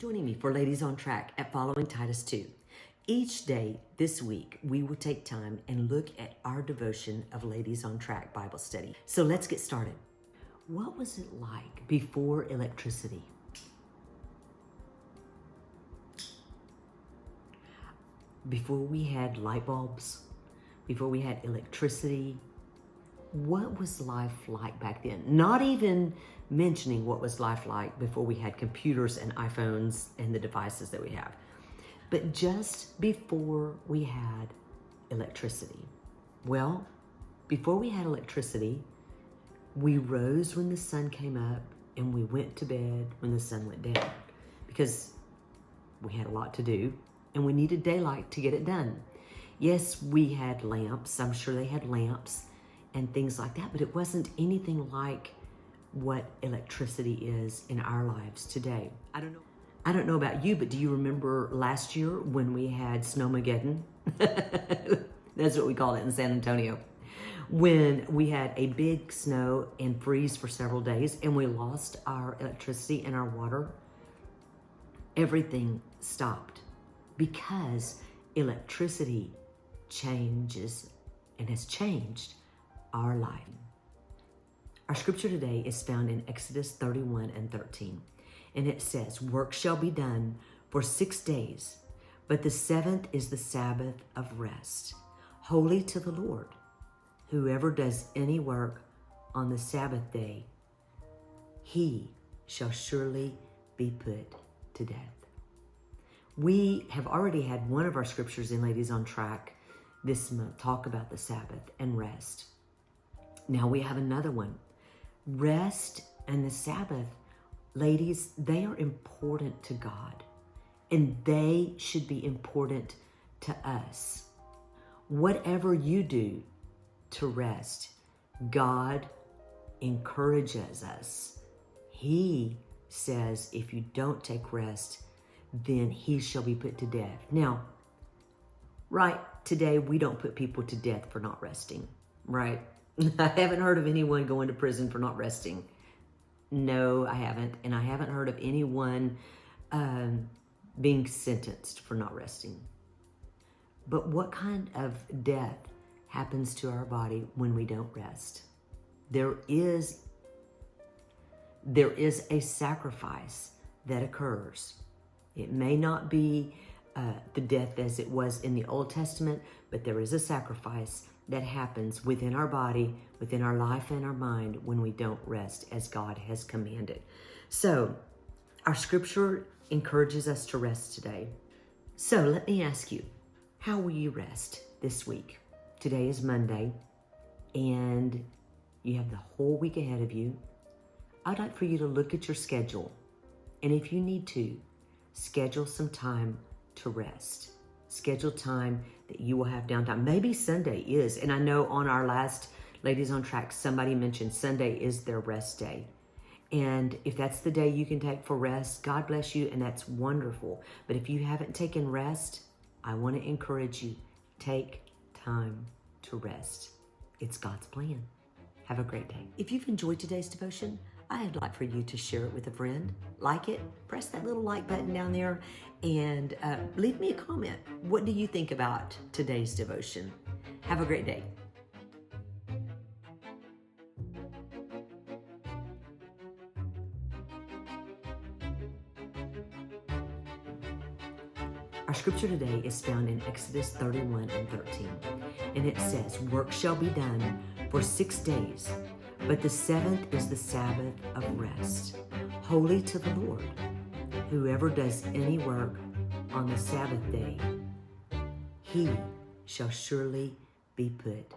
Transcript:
Joining me for Ladies on Track at Following Titus 2. Each day this week, we will take time and look at our devotion of Ladies on Track Bible study. So let's get started. What was it like before electricity? Before we had light bulbs, before we had electricity, what was life like back then? Not even mentioning what was life like before we had computers and iPhones and the devices that we have, but just before we had electricity. Well, before we had electricity, we rose when the sun came up and we went to bed when the sun went down because we had a lot to do and we needed daylight to get it done. Yes, we had lamps. I'm sure they had lamps and things like that, but it wasn't anything like what electricity is in our lives today. I don't know about you, but do you remember last year when we had Snowmageddon? That's what we called it in San Antonio. When we had a big snow and freeze for several days and we lost our electricity and our water, everything stopped because electricity changes and has changed our life. Our scripture today is found in Exodus 31 and 13. And it says, "Work shall be done for 6 days, but the seventh is the Sabbath of rest, holy to the Lord. Whoever does any work on the Sabbath day, he shall surely be put to death." We have already had one of our scriptures in Ladies on Track this month talk about the Sabbath and rest. Now we have another one. Rest and the Sabbath, ladies, they are important to God, and they should be important to us. Whatever you do to rest, God encourages us. He says if you don't take rest, then he shall be put to death. Now, right, today we don't put people to death for not resting, right? I haven't heard of anyone going to prison for not resting. No, I haven't. And I haven't heard of anyone being sentenced for not resting. But what kind of death happens to our body when we don't rest? There is a sacrifice that occurs. It may not be the death as it was in the Old Testament, but there is a sacrifice that happens within our body, within our life and our mind when we don't rest as God has commanded. So our scripture encourages us to rest today. So let me ask you, how will you rest this week? Today is Monday and you have the whole week ahead of you. I'd like for you to look at your schedule, and if you need to, schedule some time to rest. Schedule time that you will have downtime. Maybe Sunday is, and I know on our last Ladies on Track, somebody mentioned Sunday is their rest day. And if that's the day you can take for rest, God bless you, and that's wonderful. But if you haven't taken rest, I want to encourage you, take time to rest. It's God's plan. Have a great day. If you've enjoyed today's devotion, I'd like for you to share it with a friend. Like it, press that little like button down there, and leave me a comment. What do you think about today's devotion? Have a great day. Our scripture today is found in Exodus 31 and 13. And it says, "Work shall be done for 6 days, but the seventh is the Sabbath of rest, holy to the Lord. Whoever does any work on the Sabbath day, he shall surely be put